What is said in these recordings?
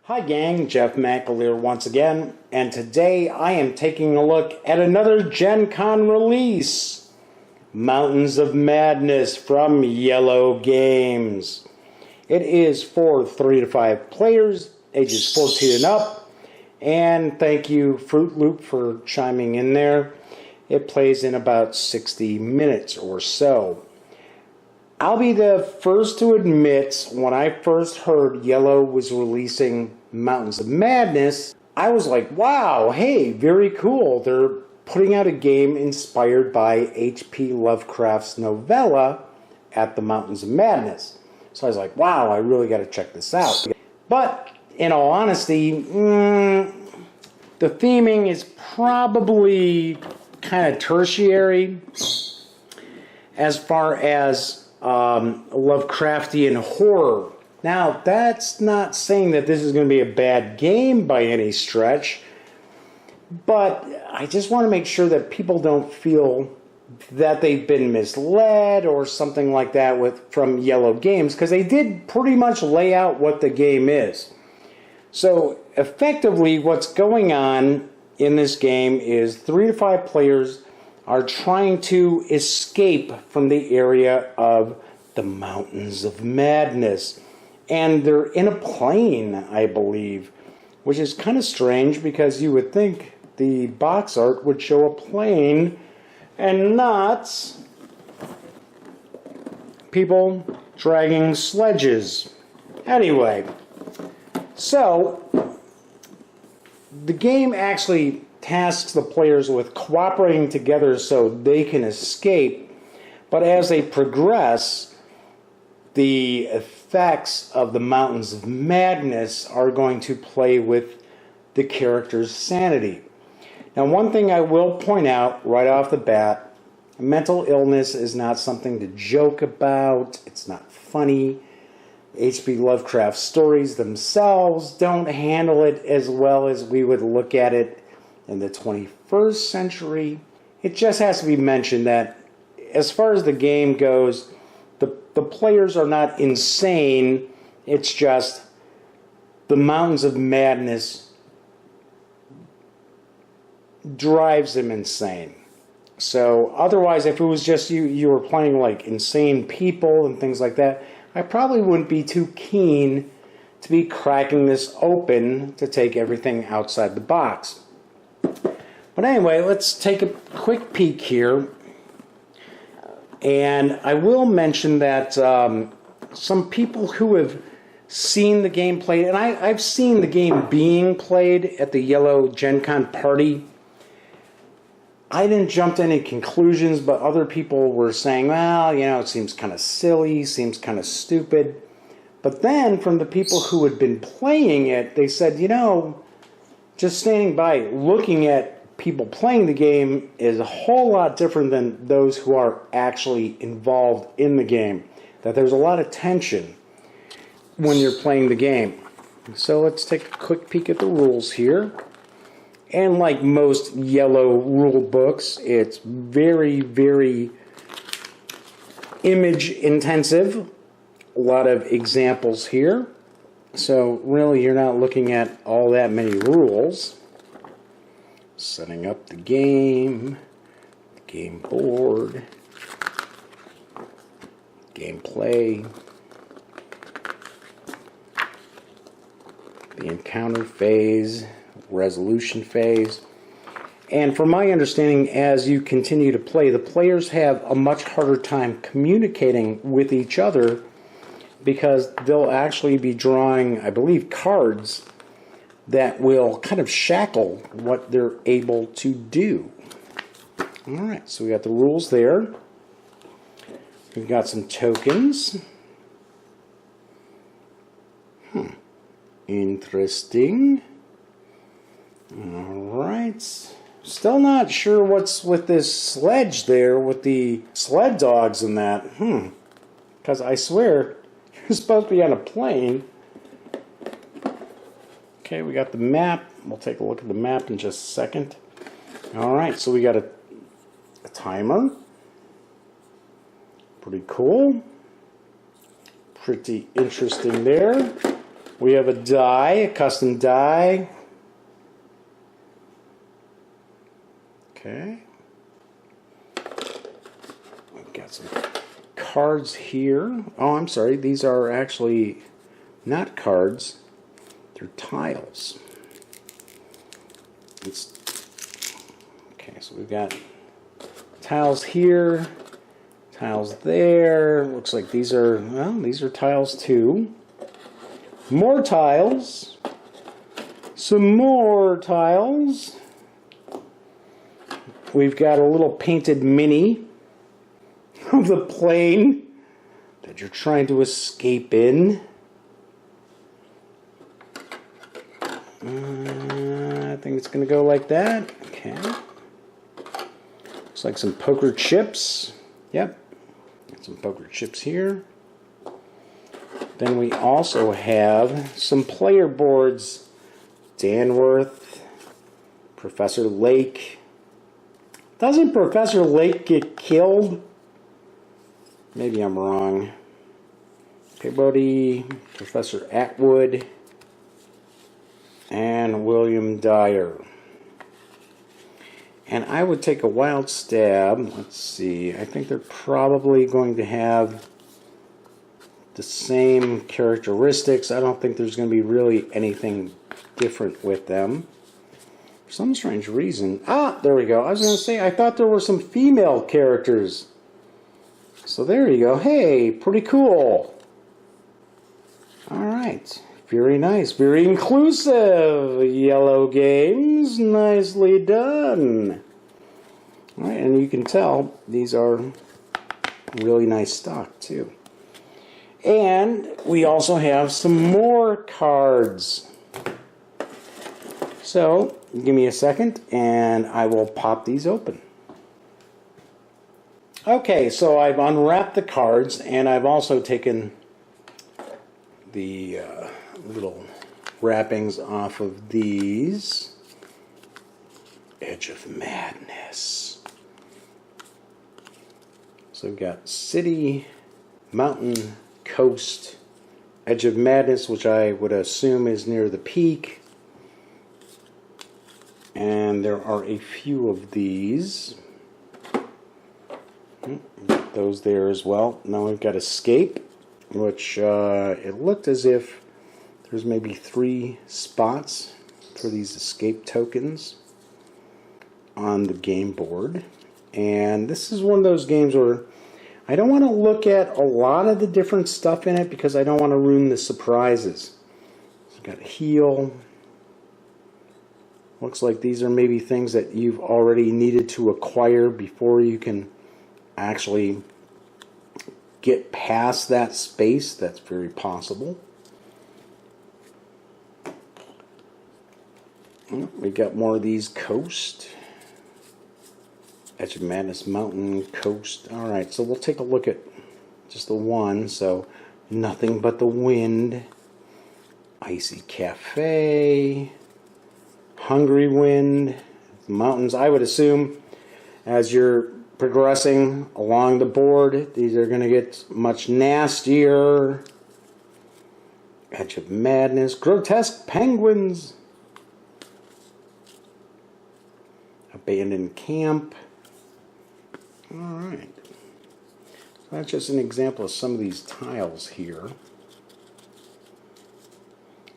Hi gang, Jeff McAleer once again, and today I am taking a look at another Gen Con release, Mountains of Madness from Iello Games. It is for 3 to 5 players, ages 14 and up, and thank you Fruit Loop for chiming in there. It plays in about 60 minutes or so. I'll be the first to admit, when I first heard Iello was releasing Mountains of Madness, I was like, wow, hey, very cool. They're putting out a game inspired by H.P. Lovecraft's novella at the Mountains of Madness. So I was like, wow, I really got to check this out. But in all honesty, the theming is probably kind of tertiary as far as Lovecraftian horror. Now, that's not saying that this is going to be a bad game by any stretch, but I just want to make sure that people don't feel that they've been misled or something like that from Iello Games, because they did pretty much lay out what the game is. So, effectively, what's going on in this game is 3 to 5 players are trying to escape from the area of the Mountains of Madness. And they're in a plane, I believe, which is kind of strange because you would think the box art would show a plane and not people dragging sledges. Anyway, so the game actually tasks the players with cooperating together so they can escape, but as they progress, the effects of the Mountains of Madness are going to play with the character's sanity. Now, one thing I will point out right off the bat, mental illness is not something to joke about. It's not funny. H.P. Lovecraft stories themselves don't handle it as well as we would look at it in the 21st century. It just has to be mentioned that as far as the game goes, the players are not insane. It's just the Mountains of Madness drives them insane. So otherwise, if it was just you were playing like insane people and things like that, I probably wouldn't be too keen to be cracking this open to take everything outside the box. But anyway, let's take a quick peek here. And I will mention that some people who have seen the game played, and I've seen the game being played at the Iello Gen Con party. I didn't jump to any conclusions, but other people were saying, well, you know, it seems kind of silly, seems kind of stupid. But then from the people who had been playing it, they said, you know, just standing by, looking at people playing the game is a whole lot different than those who are actually involved in the game. That there's a lot of tension when you're playing the game. So let's take a quick peek at the rules here. And like most Iello rule books, it's very, very image intensive. A lot of examples here. So really you're not looking at all that many rules. Setting up the game board, gameplay, the encounter phase, resolution phase. And from my understanding, as you continue to play, the players have a much harder time communicating with each other because they'll actually be drawing, I believe, cards that will kind of shackle what they're able to do. Alright, so we got the rules there. We've got some tokens. Interesting. Alright. Still not sure what's with this sledge there with the sled dogs and that. Because I swear, you're supposed to be on a plane. Okay, we got the map. We'll take a look at the map in just a second. Alright, so we got a timer. Pretty cool. Pretty interesting there. We have a die, a custom die. Okay. We've got some cards here. Oh, I'm sorry. These are actually not cards. They're tiles. Okay, so we've got tiles here, tiles there. Looks like these are, well, these are tiles too. More tiles. Some more tiles. We've got a little painted mini of the plane that you're trying to escape in. I think it's going to go like that. Okay. Looks like some poker chips. Yep. Got some poker chips here. Then we also have some player boards. Danworth, Professor Lake. Doesn't Professor Lake get killed? Maybe I'm wrong. Peabody, Professor Atwood, and William Dyer. And I would take a wild stab. Let's see. I think they're probably going to have the same characteristics. I don't think there's going to be really anything different with them. For some strange reason. Ah, there we go. I was going to say, I thought there were some female characters. So there you go. Hey, pretty cool. Alright. Very nice. Very inclusive. Iello Games. Nicely done. Alright, and you can tell these are really nice stock too. And we also have some more cards. So, give me a second and I will pop these open. Okay, so I've unwrapped the cards and I've also taken the little wrappings off of these. Edge of Madness. So we've got City, Mountain, Coast, Edge of Madness, which I would assume is near the peak. And there are a few of these. Got those there as well. Now we've got Escape, which it looked as if there's maybe 3 spots for these escape tokens on the game board. And this is one of those games where I don't want to look at a lot of the different stuff in it because I don't want to ruin the surprises. So we've got Heal. Looks like these are maybe things that you've already needed to acquire before you can actually get past that space. That's very possible. We got more of these. Coast, Edge of Madness, Mountain, Coast. Alright, so we'll take a look at just the one. So, Nothing But the Wind, Icy Cafe, Hungry Wind, Mountains. I would assume as you're progressing along the board, these are going to get much nastier. Edge of Madness, Grotesque Penguins, Abandoned Camp. Alright. So that's just an example of some of these tiles here.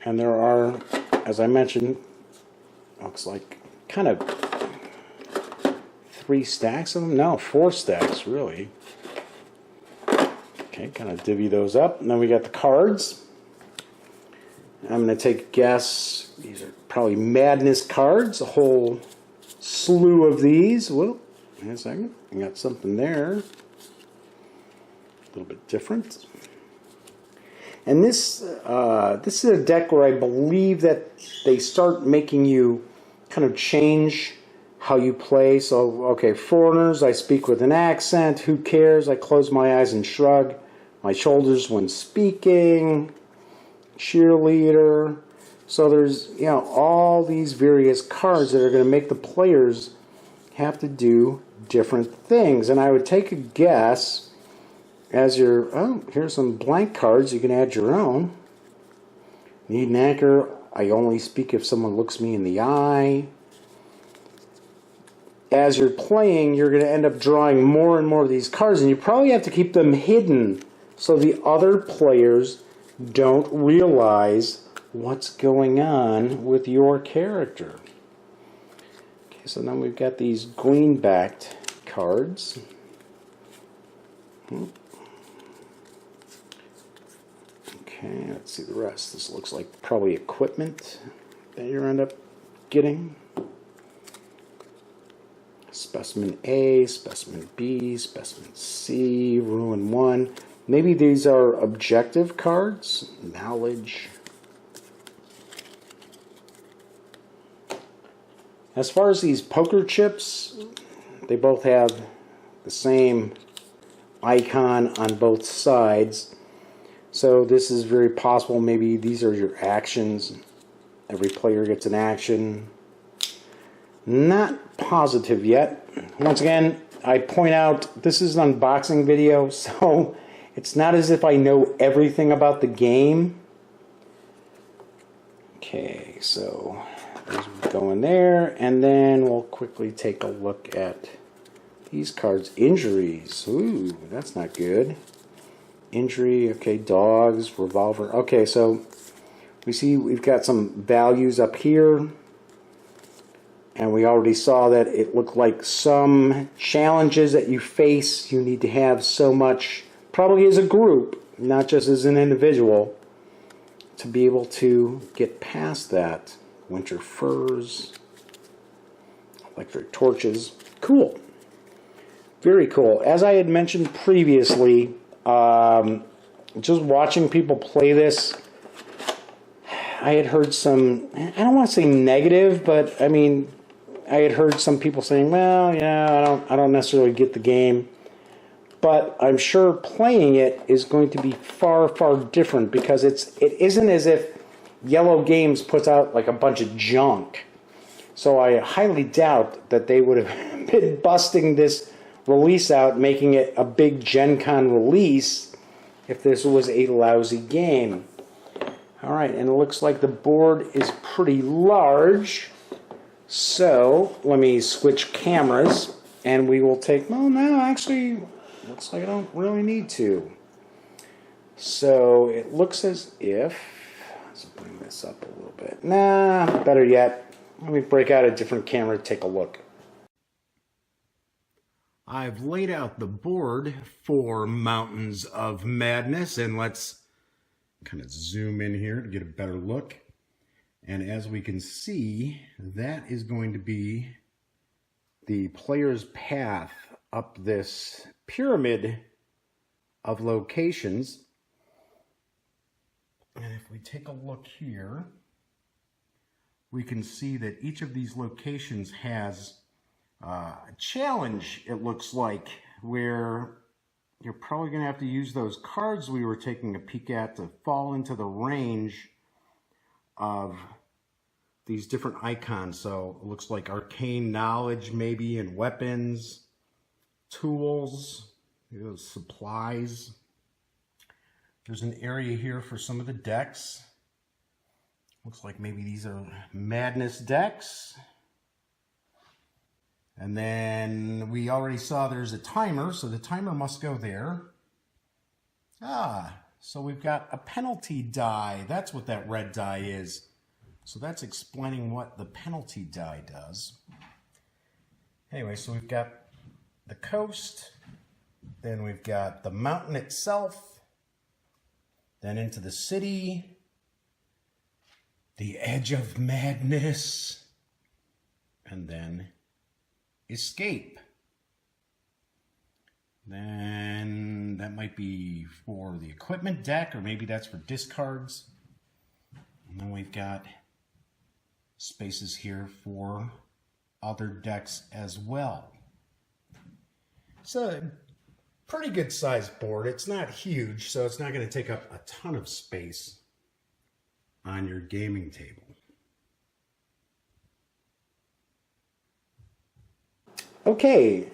And there are, as I mentioned, looks like kind of 3 stacks of them. No, 4 stacks, really. Okay, kind of divvy those up. And then we got the cards. I'm going to take a guess. These are probably Madness cards. A whole slew of these. Whoa, wait a second. I got something there. A little bit different. And this is a deck where I believe that they start making you kind of change how you play. So, okay, foreigners, I speak with an accent. Who cares? I close my eyes and shrug my shoulders when speaking. Cheerleader. So there's, you know, all these various cards that are going to make the players have to do different things. And I would take a guess as you're, oh, here's some blank cards. You can add your own. Need an anchor. I only speak if someone looks me in the eye. As you're playing, you're going to end up drawing more and more of these cards, and you probably have to keep them hidden so the other players don't realize what's going on with your character. Okay, so now we've got these green-backed cards. Okay, let's see the rest. This looks like probably equipment that you end up getting. Specimen A, Specimen B, Specimen C, Ruin 1. Maybe these are objective cards. Knowledge. As far as these poker chips, they both have the same icon on both sides. So this is very possible. Maybe these are your actions. Every player gets an action. Not positive yet. Once again, I point out this is an unboxing video, so it's not as if I know everything about the game. Okay, so those go in there, and then we'll quickly take a look at these cards. Injuries. Ooh, that's not good. Injury, okay, dogs, revolver. Okay, so we see we've got some values up here. And we already saw that it looked like some challenges that you face, you need to have so much, probably as a group, not just as an individual, to be able to get past that. Winter furs, electric torches. Cool. Very cool. As I had mentioned previously, just watching people play this, I had heard some, I don't want to say negative, but I mean, I had heard some people saying, well, yeah, I don't necessarily get the game. But I'm sure playing it is going to be far, far different, because it isn't as if Iello Games puts out like a bunch of junk. So I highly doubt that they would have been busting this release out, making it a big Gen Con release, if this was a lousy game. Alright, and it looks like the board is pretty large. So, let me switch cameras, and we will take, well, no, actually, looks like I don't really need to. So, it looks as if, let's bring this up a little bit. Nah, better yet, let me break out a different camera to take a look. I've laid out the board for Mountains of Madness, and let's kind of zoom in here to get a better look. And as we can see, that is going to be the player's path up this pyramid of locations. And if we take a look here, we can see that each of these locations has a challenge, it looks like, where you're probably going to have to use those cards we were taking a peek at to fall into the range of these different icons. So it looks like arcane knowledge maybe, and weapons, tools, supplies. There's an area here for some of the decks. Looks like maybe these are madness decks. And then we already saw there's a timer, so the timer must go there. So we've got a penalty die. That's what that red die is. So that's explaining what the penalty die does. Anyway, so we've got the coast, then we've got the mountain itself, then into the city, the edge of madness, and then escape. Then that might be for the equipment deck, or maybe that's for discards. And then we've got spaces here for other decks as well. It's a pretty good sized board. It's not huge, so it's not going to take up a ton of space on your gaming table. Okay,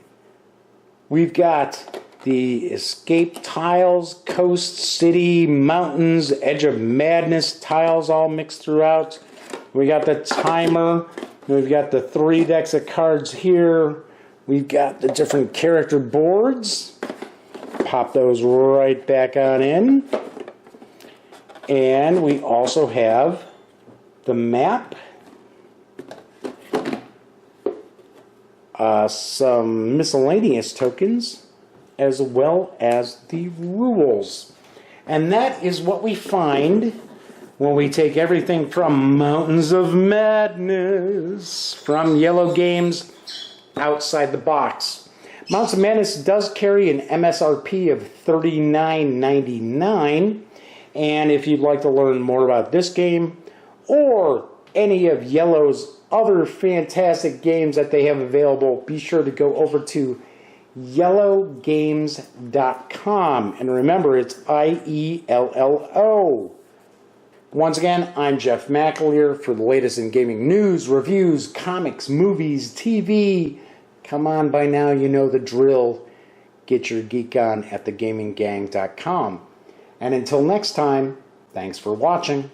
we've got the escape tiles, coast, city, mountains, edge of madness tiles all mixed throughout. We got the timer. We've got the 3 decks of cards here. We've got the different character boards. Pop those right back on in. And we also have the map. Some miscellaneous tokens, as well as the rules. And that is what we find when we take everything from Mountains of Madness from Iello Games outside the box. Mountains of Madness does carry an MSRP of $39.99, and if you'd like to learn more about this game or any of Iello's other fantastic games that they have available, be sure to go over to iellogames.com. And remember, it's IELLO. Once again, I'm Jeff McAleer for the latest in gaming news, reviews, comics, movies, TV. Come on, by now you know the drill. Get your geek on at thegaminggang.com. And until next time, thanks for watching.